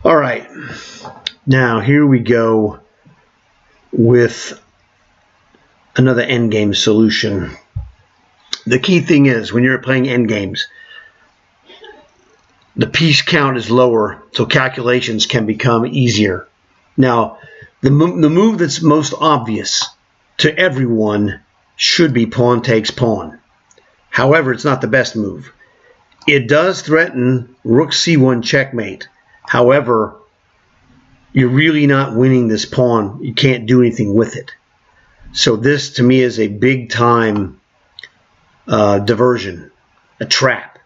All right, now here we go with another endgame solution. The key thing is when you're playing endgames, the piece count is lower, so calculations can become easier. Now, the move that's most obvious to everyone should be pawn takes pawn. However, it's not the best move. It does threaten rook c1 checkmate. However, you're really not winning this pawn. You can't do anything with it. So this, to me, is a big-time diversion, a trap.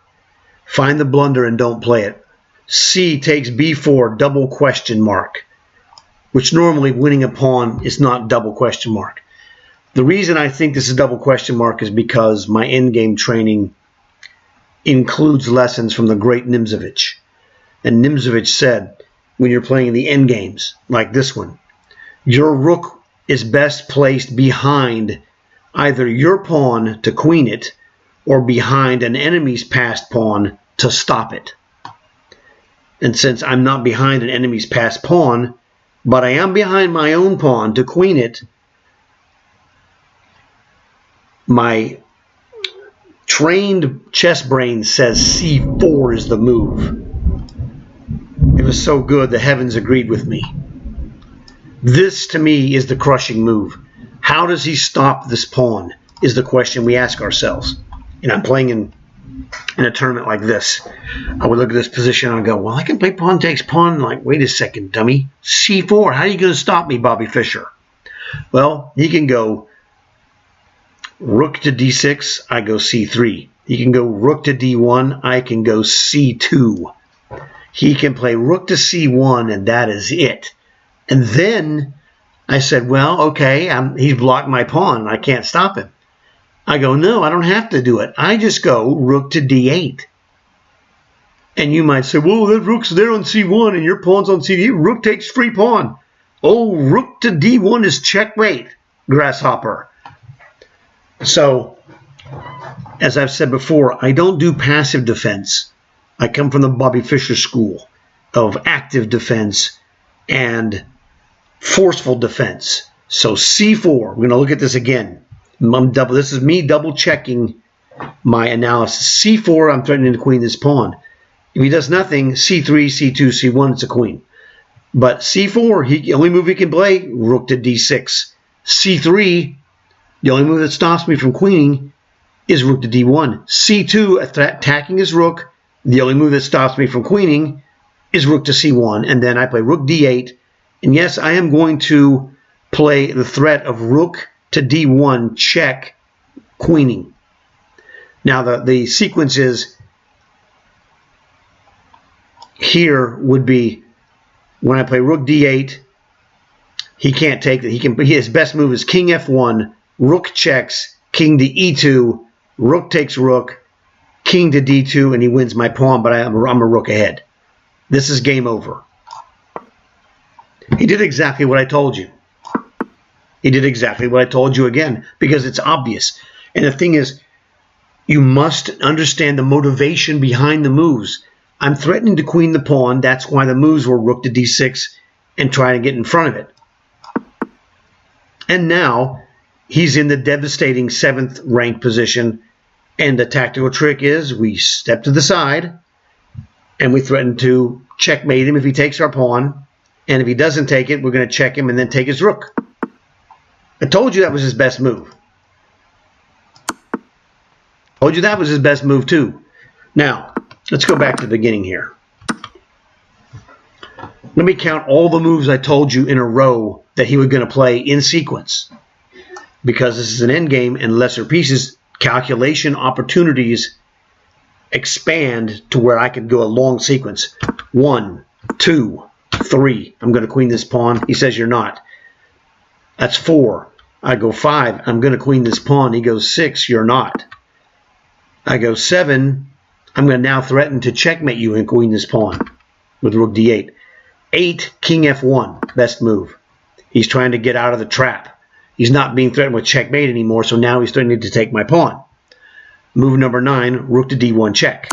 Find the blunder and don't play it. C takes b4, double question mark, which normally winning a pawn is not double question mark. The reason I think this is double question mark is because my endgame training includes lessons from the great Nimzovich. And Nimzovich said, when you're playing in the endgames, like this one, your rook is best placed behind either your pawn to queen it or behind an enemy's passed pawn to stop it. And since I'm not behind an enemy's passed pawn, but I am behind my own pawn to queen it, my trained chess brain says c4 is the move. It was so good the heavens agreed with me. This, to me, is the crushing move. How does he stop this pawn is the question we ask ourselves. And I'm playing in a tournament like this. I would look at this position and I'd go, well, I can play pawn takes pawn. Like, wait a second, dummy. c4, how are you going to stop me, Bobby Fischer? Well, he can go rook to d6, I go c3. He can go rook to d1, I can go c2. He can play rook to c1, and that is it. And then I said, well, okay, he's blocked my pawn. I can't stop him. I go, no, I don't have to do it. I just go rook to d8. And you might say, well, that rook's there on c1 and your pawn's on c8. Rook takes free pawn. Oh, rook to d1 is checkmate, grasshopper. So, as I've said before, I don't do passive defense. I come from the Bobby Fischer school of active defense and forceful defense. So c4, we're going to look at this again. This is me double checking my analysis. c4, I'm threatening to queen this pawn. If he does nothing, c3, c2, c1, it's a queen. But c4, the only move he can play, rook to d6. c3, the only move that stops me from queening is rook to d1. c2, attacking his rook. The only move that stops me from queening is rook to c1. And then I play rook d8. And yes, I am going to play the threat of rook to d1 check queening. Now the sequence is here would be when I play rook d8, he can't take it. His best move is king f1, rook checks, king to e2, rook takes rook, king to d2, and he wins my pawn, but I'm a rook ahead. This is game over. He did exactly what I told you. He did exactly what I told you again, because it's obvious. And the thing is, you must understand the motivation behind the moves. I'm threatening to queen the pawn. That's why the moves were rook to d6 and trying to get in front of it. And now he's in the devastating 7th rank position. And the tactical trick is we step to the side and we threaten to checkmate him if he takes our pawn. And if he doesn't take it, we're going to check him and then take his rook. I told you that was his best move. Told you that was his best move too. Now, let's go back to the beginning here. Let me count all the moves I told you in a row that he was going to play in sequence. Because this is an endgame and lesser pieces, calculation opportunities expand to where I could go a long sequence. 1, 2, 3. I'm going to queen this pawn. He says you're not. That's 4. I go 5. I'm going to queen this pawn. He goes 6. You're not. I go 7. I'm going to now threaten to checkmate you and queen this pawn with rook d8. 8. King f1. Best move. He's trying to get out of the trap. He's not being threatened with checkmate anymore, so now he's threatening to take my pawn. Move number 9. Rook to d1 check.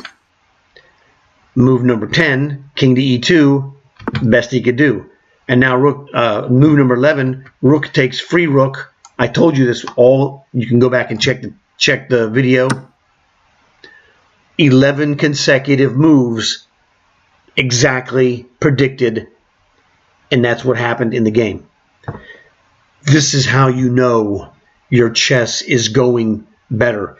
Move number 10. King to e2. Best he could do. And now rook, move number 11, rook takes free rook. I told you this all. You can go back and check the video. 11 consecutive moves, exactly predicted, and that's what happened in the game. This is how you know your chess is going better.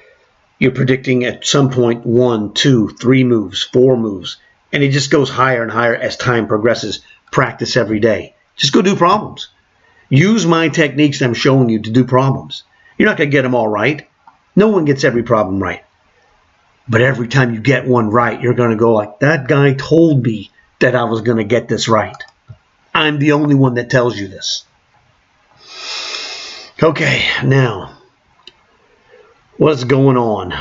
You're predicting at some point 1, 2, 3 moves, 4 moves, and it just goes higher and higher as time progresses. Practice every day. Just go do problems. Use my techniques that I'm showing you to do problems. You're not going to get them all right. No one gets every problem right. But every time you get one right, you're going to go like, that guy told me that I was going to get this right. I'm the only one that tells you this. Okay, now, what's going on?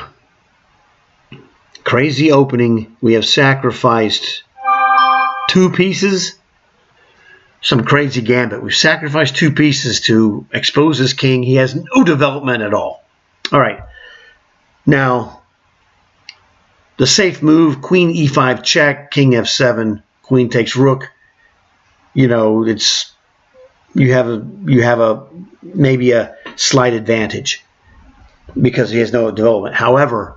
Crazy opening. We have sacrificed 2 pieces. Some crazy gambit. We've sacrificed 2 pieces to expose this king. He has no development at all. All right. Now, the safe move, queen e5 check, king f7, queen takes rook. You know, it's you have a maybe a slight advantage because he has no development. However,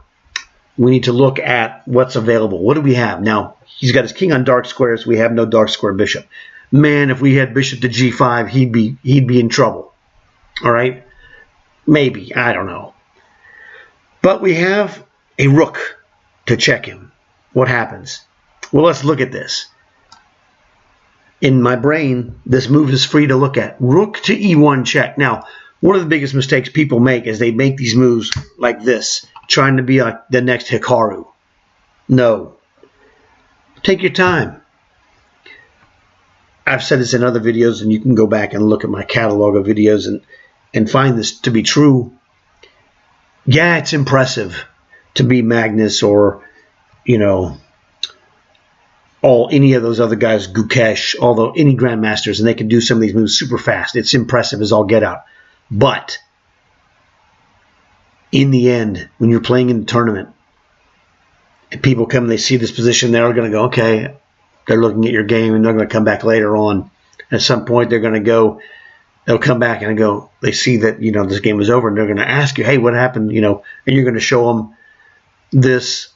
we need to look at what's available. What do we have? Now, he's got his king on dark squares. We have no dark square bishop. Man, if we had bishop to g5, he'd be in trouble. All right? Maybe. I don't know. But we have a rook to check him. What happens? Well, let's look at this. In my brain, this move is free to look at. Rook to e1 check. Now, one of the biggest mistakes people make is they make these moves like this, trying to be like the next Hikaru. No. Take your time. I've said this in other videos, and you can go back and look at my catalog of videos and find this to be true. Yeah, it's impressive to be Magnus or, you know, any of those other guys, Gukesh, although any grandmasters, and they can do some of these moves super fast. It's impressive as all get out. But in the end, when you're playing in the tournament, and people come and they see this position, they're going to go, okay, they're looking at your game, and they're going to come back later on. At some point, they're going to go, they'll come back and go, they see that, you know, this game is over, and they're going to ask you, hey, what happened, you know, and you're going to show them this.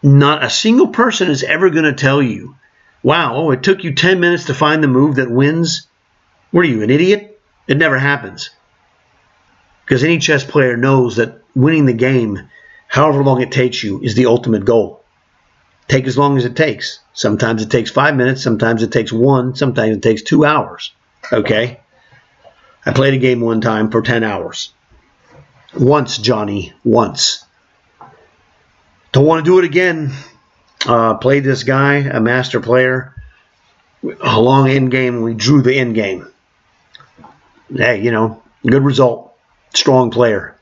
Not a single person is ever going to tell you, wow, oh, it took you 10 minutes to find the move that wins. What are you, an idiot? It never happens. Because any chess player knows that winning the game, however long it takes you, is the ultimate goal. Take as long as it takes. Sometimes it takes 5 minutes. Sometimes it takes 1. Sometimes it takes 2 hours. Okay? I played a game one time for 10 hours. Once, Johnny. Once. Don't want to do it again. Played this guy, a master player. A long end game. We drew the end game. Hey, you know, good result. Strong player.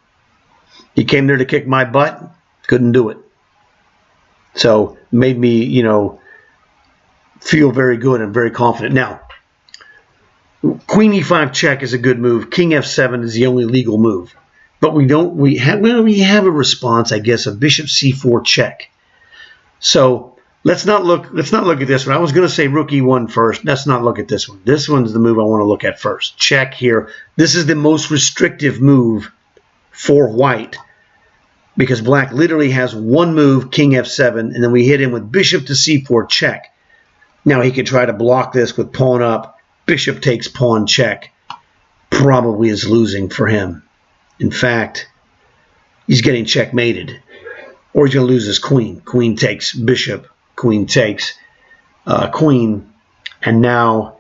He came there to kick my butt. Couldn't do it. So made me, you know, feel very good and very confident. Now, queen e5 check is a good move. King f7 is the only legal move. But we have a response, I guess, of bishop c4 check. So let's not look at this one. I was going to say rook e1 first. Let's not look at this one. This one's the move I want to look at first. Check here. This is the most restrictive move for white, because black literally has one move, king f7, and then we hit him with bishop to c4 check. Now he could try to block this with pawn up. Bishop takes pawn check. Probably is losing for him. In fact, he's getting checkmated. Or he's going to lose his queen. Queen takes bishop. Queen takes queen. And now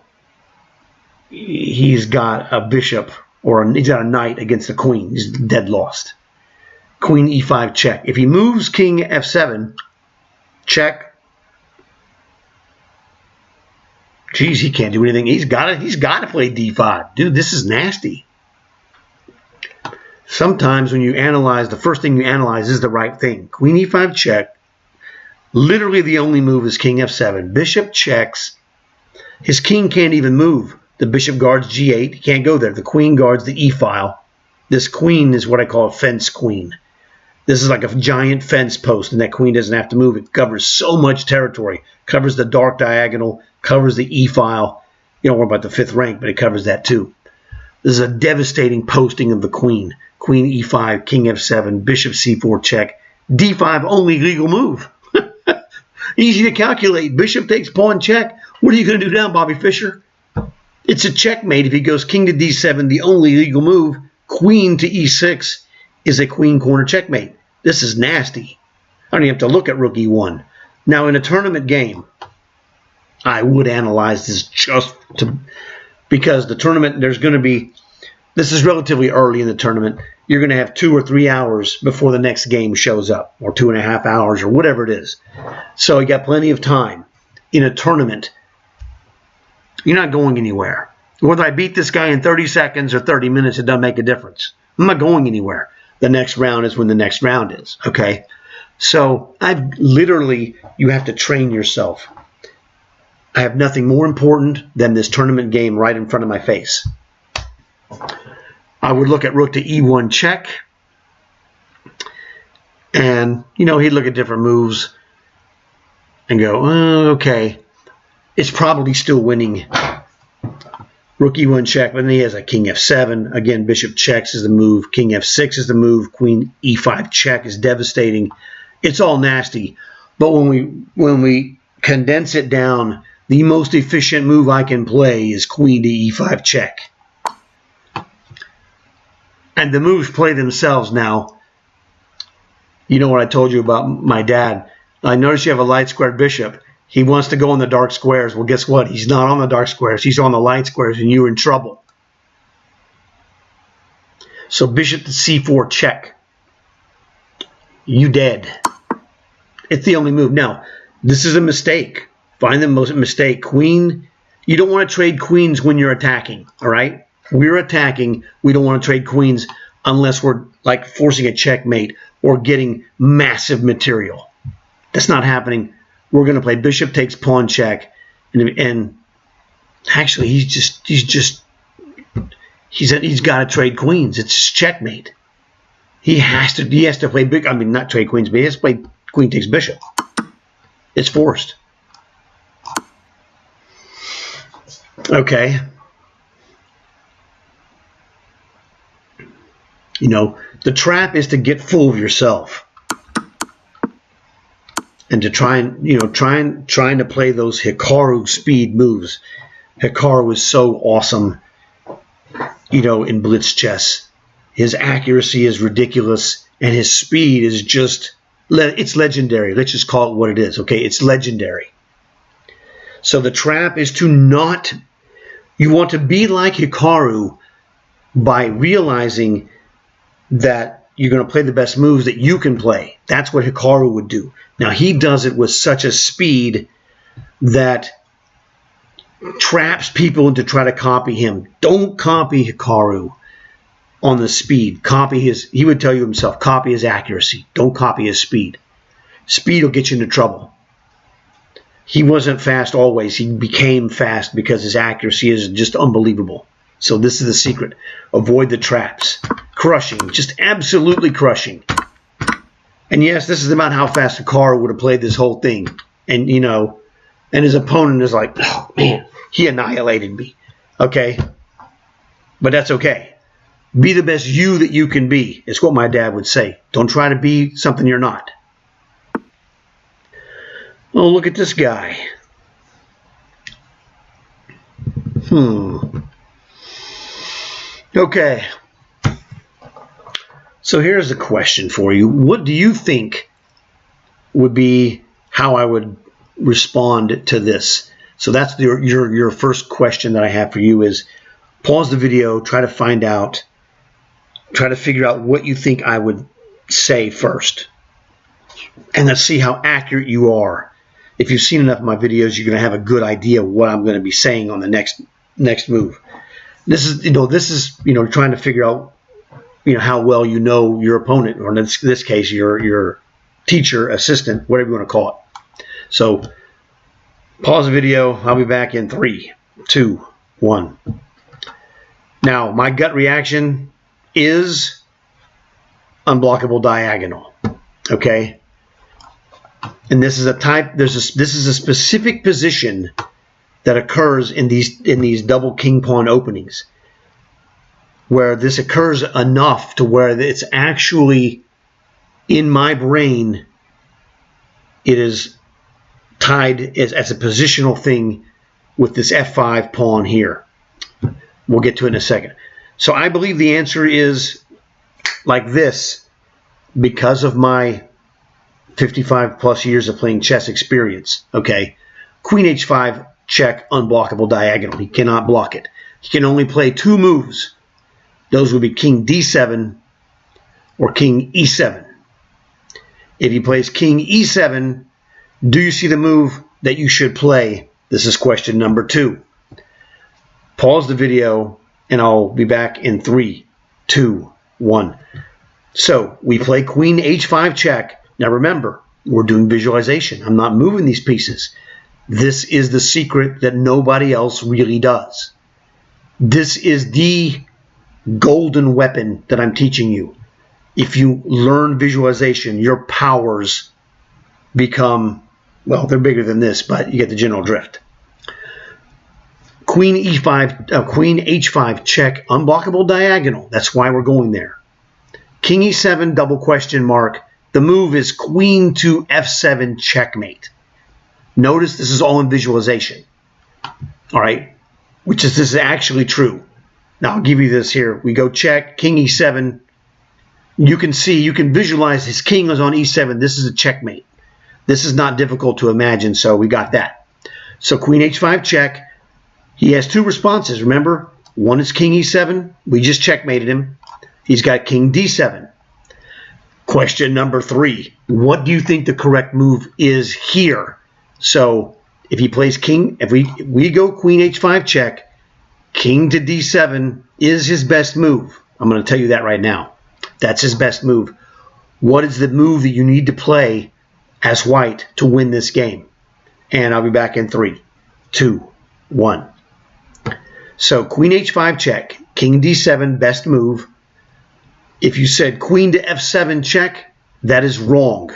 he's got a bishop, or he's got a knight against the queen. He's dead lost. Queen e5 check. If he moves king f7, check. Geez, he can't do anything. He's got to play d5. Dude, this is nasty. Sometimes when you analyze, the first thing you analyze is the right thing. Queen e5 check. Literally the only move is king f7. Bishop checks. His king can't even move. The bishop guards g8. He can't go there. The queen guards the e file. This queen is what I call a fence queen. This is like a giant fence post, and that queen doesn't have to move. It covers so much territory. Covers the dark diagonal, covers the e-file. You don't worry about the 5th rank, but it covers that too. This is a devastating posting of the queen. Queen e5, king f7, bishop c4 check, d5 only legal move. Easy to calculate. Bishop takes pawn check. What are you going to do now, Bobby Fischer? It's a checkmate if he goes king to d7, the only legal move. Queen to e6 is a queen corner checkmate. This is nasty. I don't even have to look at rook e1. Now, in a tournament game, I would analyze this because the tournament, there's going to be, this is relatively early in the tournament. You're going to have 2 or 3 hours before the next game shows up, or 2.5 hours, or whatever it is. So you got plenty of time. In a tournament, you're not going anywhere. Whether I beat this guy in 30 seconds or 30 minutes, it doesn't make a difference. I'm not going anywhere. The next round is when the next round is, okay? So you have to train yourself. I have nothing more important than this tournament game right in front of my face. I would look at rook to e1 check. And, he'd look at different moves and go, oh, okay, it's probably still winning. Rook e1 check, but then he has a king f7. Again, bishop checks is the move. King f6 is the move. Queen e5 check is devastating. It's all nasty. But when we condense it down, the most efficient move I can play is queen to e5 check. And the moves play themselves now. You know what I told you about my dad. I noticed you have a light squared bishop. He wants to go on the dark squares. Well, guess what? He's not on the dark squares. He's on the light squares, and you're in trouble. So bishop to c4 check. You dead. It's the only move. Now, this is a mistake. Find the most mistake. Queen. You don't want to trade queens when you're attacking, all right? We're attacking. We don't want to trade queens unless we're like forcing a checkmate or getting massive material. That's not happening. We're going to play bishop takes pawn check, and actually he's got to trade queens. It's just checkmate. He has to play big. I mean, not trade queens, but he has to play queen takes bishop. It's forced. Okay. The trap is to get full of yourself. And to trying to play those Hikaru speed moves. Hikaru is so awesome, in blitz chess. His accuracy is ridiculous, and his speed is it's legendary. Let's just call it what it is, okay? It's legendary. So the trap is you want to be like Hikaru by realizing that you're going to play the best moves that you can play. That's what Hikaru would do. Now, he does it with such a speed that traps people to try to copy him. Don't copy Hikaru on the speed. He would tell you himself, copy his accuracy. Don't copy his speed. Speed will get you into trouble. He wasn't fast always. He became fast because his accuracy is just unbelievable. So this is the secret. Avoid the traps. Crushing. Just absolutely crushing. And yes, this is about how fast Hikaru would have played this whole thing. And, and his opponent is like, oh, man, he annihilated me. Okay? But that's okay. Be the best you that you can be. It's what my dad would say. Don't try to be something you're not. Oh, look at this guy. Okay. So here's the question for you. What do you think would be how I would respond to this? So that's your first question that I have for you is pause the video, try to figure out what you think I would say first. And let's see how accurate you are. If you've seen enough of my videos, you're going to have a good idea of what I'm going to be saying on the next move. This is trying to figure out how well you know your opponent, or in this case, your teacher, assistant, whatever you want to call it. So pause the video. I'll be back in 3, 2, 1. Now, my gut reaction is unblockable diagonal. Okay? And this is a type, this is a specific position that occurs in these double king pawn openings, where this occurs enough to where it's actually in my brain, it is tied as a positional thing with this f5 pawn here. We'll get to it in a second. So I believe the answer is like this because of my 55 plus years of playing chess experience. Okay, Queen h5 check, unblockable diagonal. He cannot block it. He can only play two moves. Those would be King d7 or King e7. If he plays King e7, do you see the move that you should play? This is question number 2. Pause the video and I'll be back in 3, 2, 1. So we play Queen h5 check. Now remember, we're doing visualization. I'm not moving these pieces. This is the secret that nobody else really does. This is the golden weapon that I'm teaching you. If you learn visualization, your powers become, well, they're bigger than this, but you get the general drift. Queen e5, Queen h5 check, unblockable diagonal. That's why we're going there. King e7 double question mark. The move is Queen to f7 checkmate. Notice this is all in visualization. All right, which is this is actually true. Now I'll give you this here. We go check, King e7. You can see, you can visualize his king is on e7. This is a checkmate. This is not difficult to imagine, so we got that. So Queen h5 check. He has two responses, remember? One is King e7. We just checkmated him. He's got King d7. Question number 3. What do you think the correct move is here? So if he plays king, if we go Queen h5 check, King to d7 is his best move. I'm going to tell you that right now. That's his best move. What is the move that you need to play as white to win this game? And I'll be back in 3, 2, 1. So Queen h5 check, King d7, best move. If you said Queen to f7 check, that is wrong.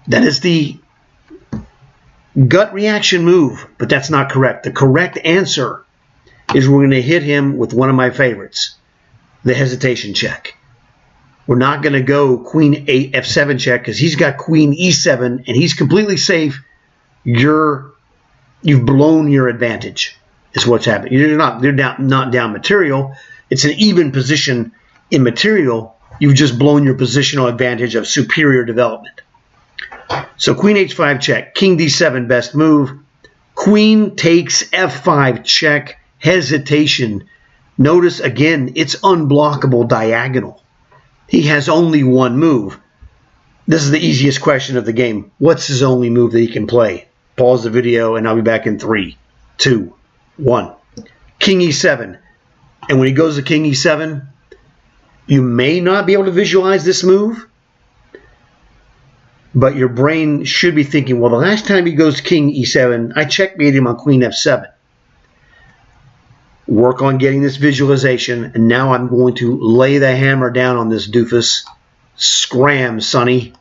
That is the gut reaction move, but that's not correct. The correct answer is we're going to hit him with one of my favorites, the hesitation check. We're not going to go Queen f7 check because he's got Queen e7 and he's completely safe. You've blown your advantage is what's happening. You're not down material. It's an even position in material. You've just blown your positional advantage of superior development. So Queen h5 check, King d7 best move. Queen takes f5 check, hesitation. Notice again, it's unblockable diagonal. He has only one move. This is the easiest question of the game. What's his only move that he can play? Pause the video and I'll be back in 3, 2, 1. King e7. And when he goes to King e7, you may not be able to visualize this move, but your brain should be thinking, well, the last time he goes to King e7, I checkmated him on Queen f7. Work on getting this visualization, and now I'm going to lay the hammer down on this doofus. Scram, sonny.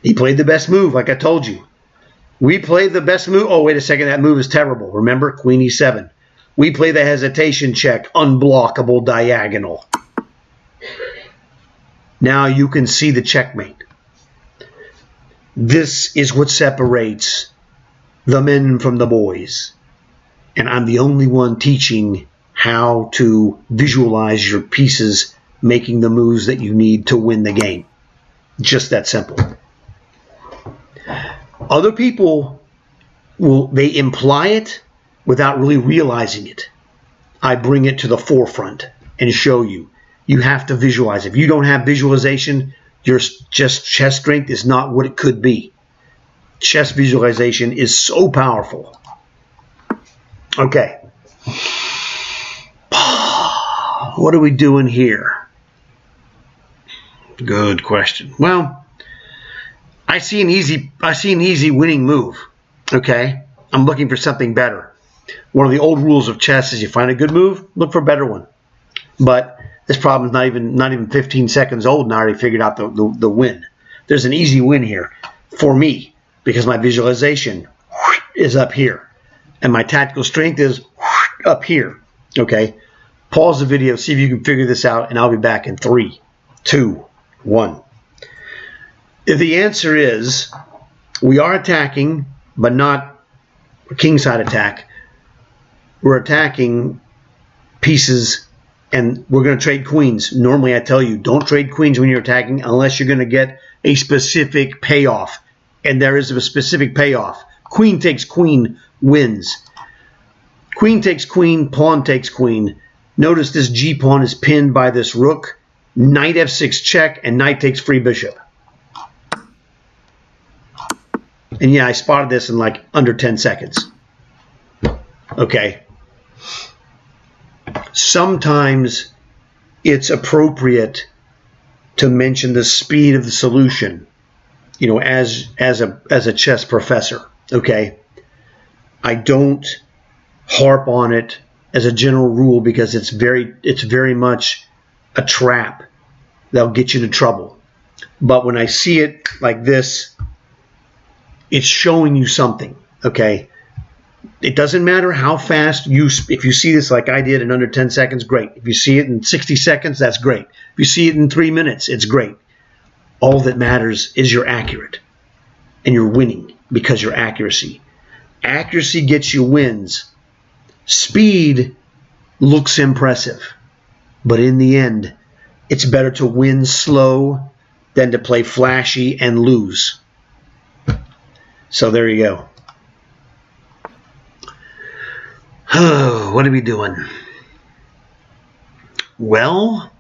He played the best move, like I told you. We played the best move. Oh, wait a second, that move is terrible. Remember, Queen e7. We play the hesitation check, unblockable diagonal. Now you can see the checkmate. This is what separates the men from the boys. And I'm the only one teaching how to visualize your pieces making the moves that you need to win the game. Just that simple. Other people, they imply it without really realizing it. I bring it to the forefront and show you. You have to visualize. If you don't have visualization, your chess strength is not what it could be. Chess visualization is so powerful. Okay. What are we doing here? Good question. Well, I see an easy winning move. Okay? I'm looking for something better. One of the old rules of chess is you find a good move, look for a better one. But this problem is not even 15 seconds old, and I already figured out the win. there's an easy win here for me because my visualization is up here and my tactical strength is up here. Okay, pause the video, see if you can figure this out, and I'll be back in 3, 2, 1. If the answer is we are attacking, but not a kingside attack, we're attacking pieces and we're going to trade queens. Normally I tell you don't trade queens when you're attacking unless you're going to get a specific payoff, and there is a specific payoff. Queen takes queen wins. Queen takes queen, pawn takes queen. Notice this G pawn is pinned by this rook. Knight F6 check, and knight takes free bishop. And yeah, I spotted this in like under 10 seconds. Okay. Sometimes it's appropriate to mention the speed of the solution, you know, as a chess professor. Okay. I don't harp on it as a general rule because it's very much a trap that'll get you into trouble. But when I see it like this, it's showing you something. Okay. It doesn't matter how fast if you see this like I did in under 10 seconds, great. If you see it in 60 seconds, that's great. If you see it in 3 minutes, it's great. All that matters is you're accurate and you're winning because your accuracy. Accuracy gets you wins. Speed looks impressive, but in the end, it's better to win slow than to play flashy and lose. So there you go. Oh, what are we doing? Well,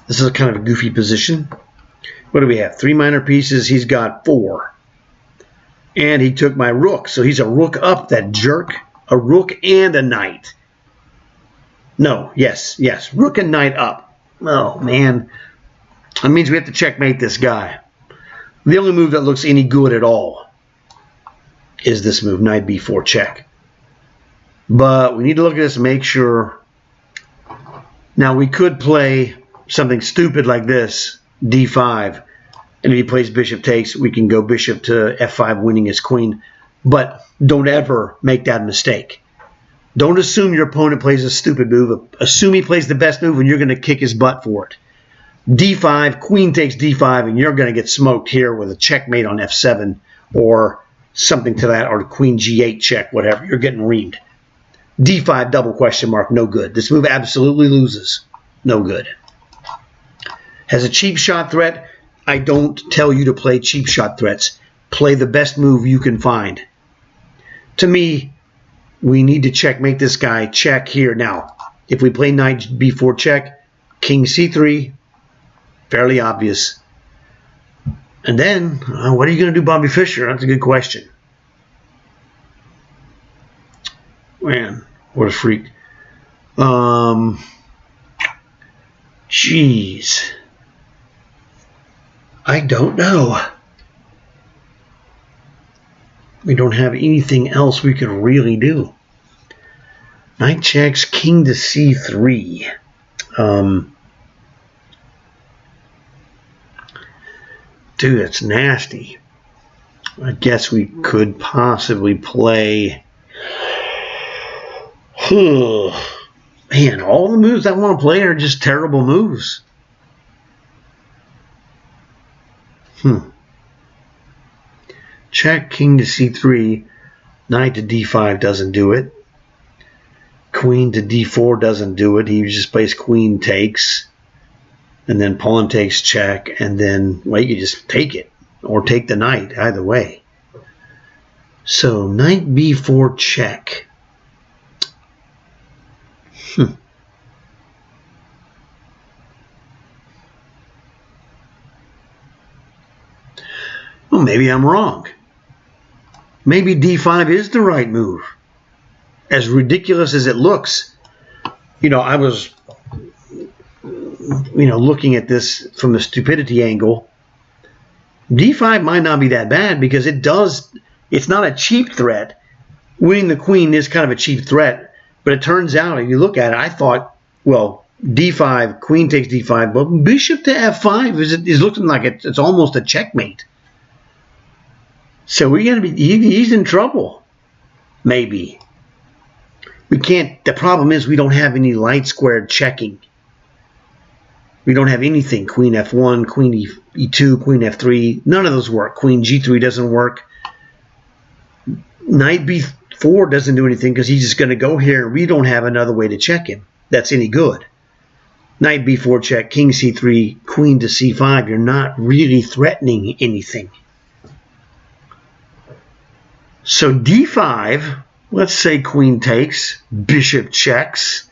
this is a kind of a goofy position. What do we have? 3 minor pieces. He's got 4. And he took my rook. So he's a rook up, that jerk. A rook and a knight. No, yes. Rook and knight up. Oh, man. That means we have to checkmate this guy. The only move that looks any good at all is this move, knight b4 check. But we need to look at this and make sure. Now, we could play something stupid like this, d5. And if he plays bishop takes, we can go bishop to f5, winning his queen. But don't ever make that mistake. Don't assume your opponent plays a stupid move. Assume he plays the best move and you're going to kick his butt for it. d5, queen takes d5, and you're going to get smoked here with a checkmate on f7 or something to that, or queen g8 check, whatever. You're getting reamed. d5 double question mark, no good. This move absolutely loses. No good. Has a cheap shot threat. I don't tell you to play cheap shot threats. Play the best move you can find. To me, we need to checkmate this guy. Check here. Now, if we play knight b4 check, king c3, fairly obvious. And then, what are you going to do, Bobby Fischer? That's a good question. Man, what a freak. Jeez. I don't know. We don't have anything else we could really do. Knight checks, king to c3. Dude, that's nasty. I guess we could possibly play. Man, all the moves I want to play are just terrible moves. Check, king to c3. Knight to d5 doesn't do it. Queen to d4 doesn't do it. He just plays queen takes. And then pawn takes check. And then, well, you can just take it. Or take the knight, either way. So, knight b4 check. Well, maybe I'm wrong. Maybe d5 is the right move. As ridiculous as it looks. You know, I was, looking at this from the stupidity angle. d5 might not be that bad because it's not a cheap threat. Winning the queen is kind of a cheap threat. But it turns out, if you look at it, I thought, well, d5, queen takes d5, but bishop to f5 is looking like it's almost a checkmate. So we're going to be, he's in trouble, maybe. We can't, the problem is we don't have any light squared checking. We don't have anything. Queen f1, queen e2, queen f3, none of those work. Queen g3 doesn't work. Knight b4 doesn't do anything because he's just going to go here. We don't have another way to check him that's any good. Knight b4 check, king c3, queen to c5. You're not really threatening anything. So d5, let's say queen takes, bishop checks,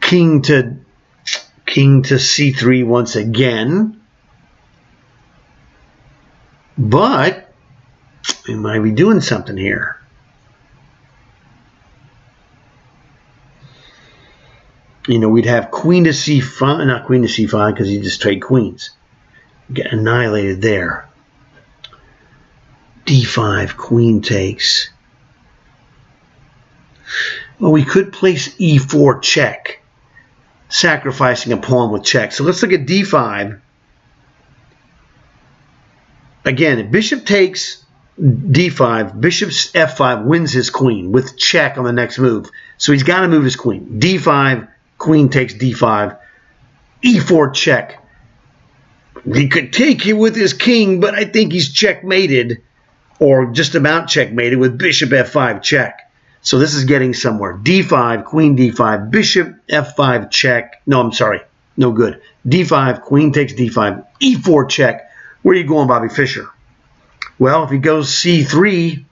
king to c3 once again. But we might be doing something here. You know, we'd have queen to c5, not queen to c5 because you just trade queens. Get annihilated there. d5, queen takes. Well, we could place e4 check, sacrificing a pawn with check. So let's look at d5. Again, if bishop takes d5, bishop f5 wins his queen with check on the next move. So he's got to move his queen. d5, queen takes d5, e4 check. He could take it with his king, but I think he's checkmated, or just about checkmated, with bishop f5 check. So this is getting somewhere. d5, queen d5, bishop f5 check. No, I'm sorry. No good. d5, queen takes d5, e4 check. Where are you going, Bobby Fischer? Well, if he goes c3,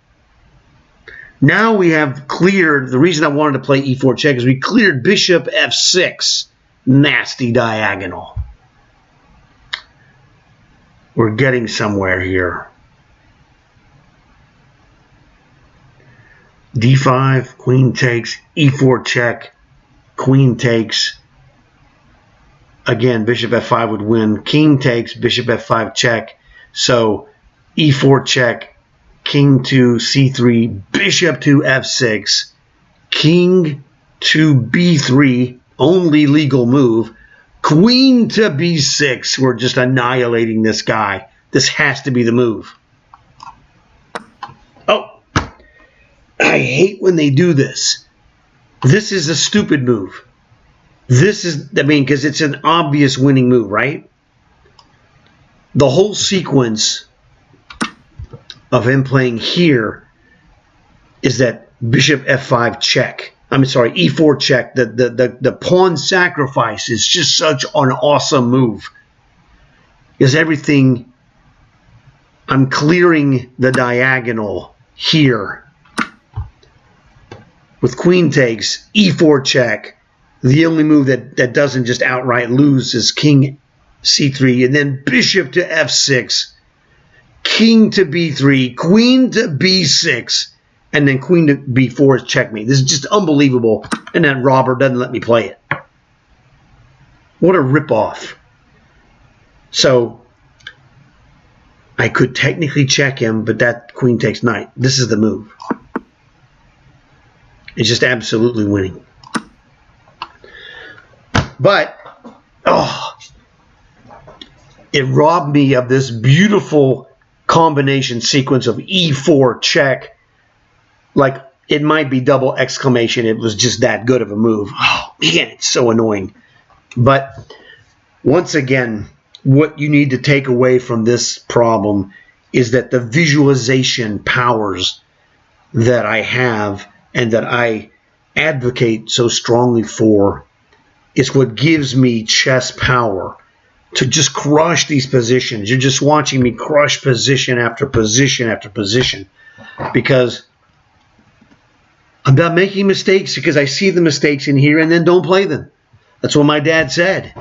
now we have cleared, the reason I wanted to play e4 check is we cleared bishop f6. Nasty diagonal. We're getting somewhere here. d5, queen takes, e4 check, queen takes. Again, bishop f5 would win. King takes, bishop f5 check. So e4 check, king to c3, bishop to f6, king to b3, only legal move, queen to b6. We're just annihilating this guy. This has to be the move. Oh, I hate when they do this. This is a stupid move. This is, I mean, because it's an obvious winning move, right? The whole sequence of him playing here is that bishop f5 check. I'm sorry, e4 check. The pawn sacrifice is just such an awesome move. Because everything, I'm clearing the diagonal here. With queen takes, e4 check. The only move that doesn't just outright lose is king c3, and then bishop to f6, king to b3, queen to b6, and then queen to b4 is checkmate. This is just unbelievable, and then Robert doesn't let me play it. What a ripoff. So I could technically check him, but that queen takes knight. This is the move. It's just absolutely winning. But, oh, it robbed me of this beautiful combination sequence of e4 check. Like, it might be double exclamation. It was just that good of a move. Oh, man, it's so annoying. But, once again, what you need to take away from this problem is that the visualization powers that I have and that I advocate so strongly for, it's what gives me chess power to just crush these positions. You're just watching me crush position after position after position because I'm not making mistakes, because I see the mistakes in here and then don't play them. That's what my dad said.